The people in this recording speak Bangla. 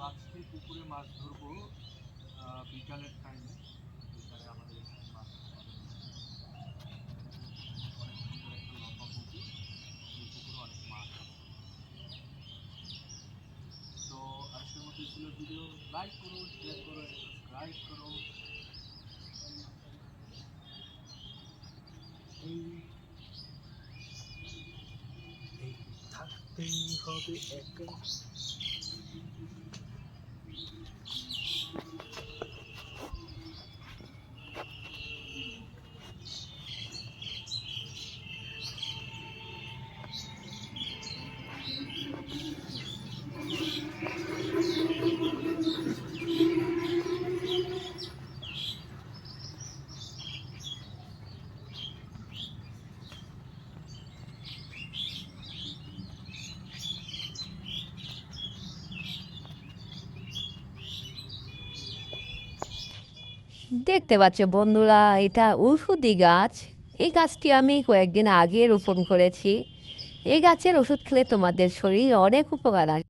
আজকে পুকুরে মাছ ধরবো বিকালের টাইমে। বিকালে আমাদের এখানে মাছ ধরা হয়। অনেক সুন্দর একটা লম্বা পুকুর, এই পুকুরে অনেক মাছ আছে। তো আজকের মতো ছিল ভিডিও। লাইক করো, শেয়ার করো, সাবস্ক্রাইব করো। এই এই থাকতেই হবে একা। দেখতে পাচ্ছ বন্ধুরা, এটা ঔষধি গাছ। এই গাছটি আমি কয়েকদিন আগে রোপণ করেছি। এই গাছের ওষুধ খেলে তোমাদের শরীর অনেক উপকার আসবে।